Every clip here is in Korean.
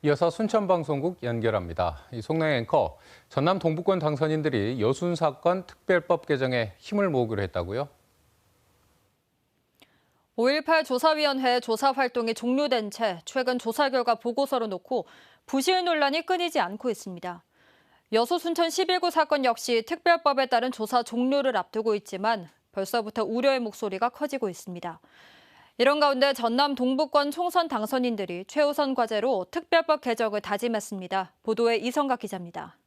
이어서 순천방송국 연결합니다. 이 송내 앵커, 전남 동부권 당선인들이 여순 사건 특별법 개정에 힘을 모으기로 했다고요? 5.18 조사위원회 조사 활동이 종료된 채 최근 조사 결과 보고서를 놓고 부실 논란이 끊이지 않고 있습니다. 여수 순천 11구 사건 역시 특별법에 따른 조사 종료를 앞두고 있지만 벌써부터 우려의 목소리가 커지고 있습니다. 이런 가운데 전남 동부권 총선 당선인들이 최우선 과제로 특별법 개정을 다짐했습니다. 보도에 이성각 기자입니다.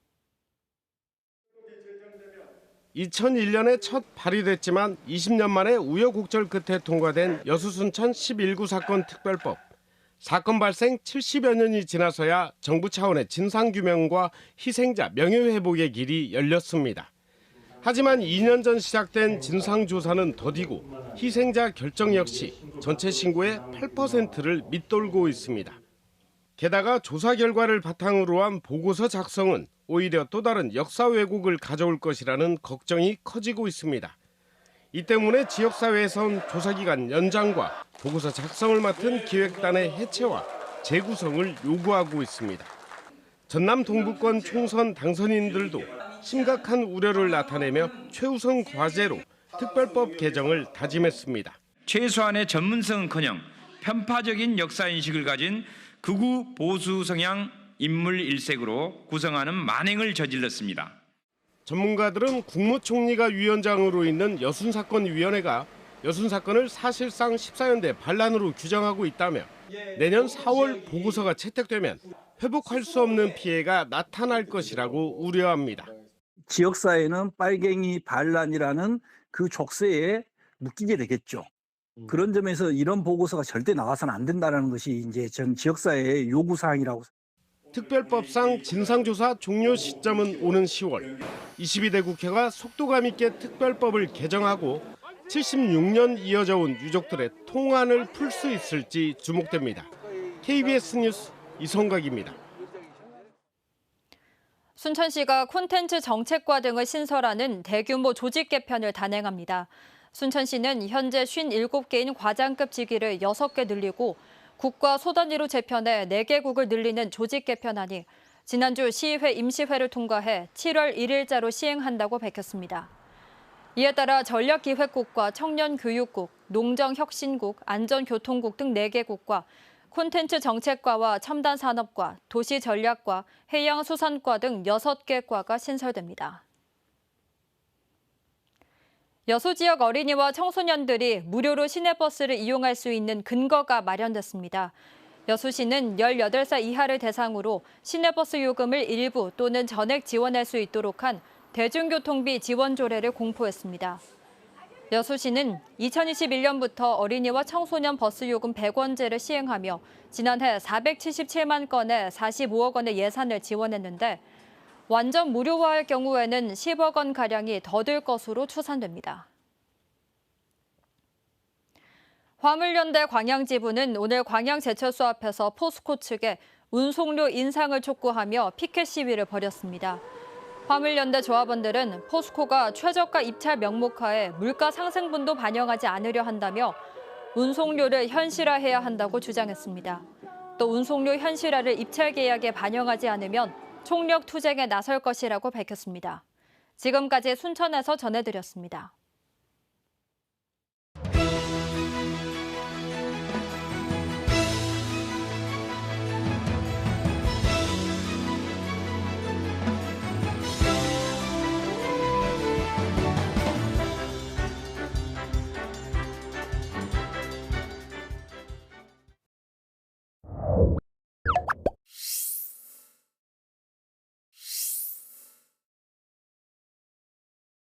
2001년에 첫 발의됐지만 20년 만에 우여곡절 끝에 통과된 여수 순천 11구 사건 특별법. 사건 발생 70여 년이 지나서야 정부 차원의 진상규명과 희생자 명예회복의 길이 열렸습니다. 하지만 2년 전 시작된 진상조사는 더디고 희생자 결정 역시 전체 신고의 8%를 밑돌고 있습니다. 게다가 조사 결과를 바탕으로 한 보고서 작성은 오히려 또 다른 역사 왜곡을 가져올 것이라는 걱정이 커지고 있습니다. 이 때문에 지역사회에선 조사기간 연장과 보고서 작성을 맡은 기획단의 해체와 재구성을 요구하고 있습니다. 전남 동부권 총선 당선인들도 심각한 우려를 나타내며 최우선 과제로 특별법 개정을 다짐했습니다. 최소한의 전문성은커녕 편파적인 역사인식을 가진 극우 보수 성향 인물 일색으로 구성하는 만행을 저질렀습니다. 전문가들은 국무총리가 위원장으로 있는 여순사건위원회가 여순사건을 사실상 14연대 반란으로 규정하고 있다며 내년 4월 보고서가 채택되면 회복할 수 없는 피해가 나타날 것이라고 우려합니다. 지역사회는 빨갱이 반란이라는 그 족쇄에 묶이게 되겠죠. 그런 점에서 이런 보고서가 절대 나와서는 안 된다는 것이 이제 전 지역사회의 요구사항이라고. 특별법상 진상조사 종료 시점은 오는 10월. 22대 국회가 속도감 있게 특별법을 개정하고 76년 이어져 온 유족들의 통안을 풀 수 있을지 주목됩니다. KBS 뉴스 이성각입니다. 순천시가 콘텐츠 정책과 등을 신설하는 대규모 조직 개편을 단행합니다. 순천시는 현재 57개인 과장급 직위를 6개 늘리고 국과 소단위로 재편해 4개국을 늘리는 조직 개편안이 지난주 시의회 임시회를 통과해 7월 1일자로 시행한다고 밝혔습니다. 이에 따라 전략기획국과 청년교육국, 농정혁신국, 안전교통국 등 4개국과 콘텐츠 정책과와 첨단산업과, 도시전략과, 해양수산과 등 6개 과가 신설됩니다. 여수 지역 어린이와 청소년들이 무료로 시내버스를 이용할 수 있는 근거가 마련됐습니다. 여수시는 18살 이하를 대상으로 시내버스 요금을 일부 또는 전액 지원할 수 있도록 한 대중교통비 지원 조례를 공포했습니다. 여수시는 2021년부터 어린이와 청소년 버스 요금 100원제를 시행하며 지난해 477만 건에 45억 원의 예산을 지원했는데 완전 무료화할 경우에는 10억 원가량이 더 들 것으로 추산됩니다. 화물연대 광양지부는 오늘 광양제철소 앞에서 포스코 측에 운송료 인상을 촉구하며 피켓 시위를 벌였습니다. 화물연대 조합원들은 포스코가 최저가 입찰 명목하에 물가 상승분도 반영하지 않으려 한다며 운송료를 현실화해야 한다고 주장했습니다. 또 운송료 현실화를 입찰 계약에 반영하지 않으면 총력 투쟁에 나설 것이라고 밝혔습니다. 지금까지 순천에서 전해드렸습니다.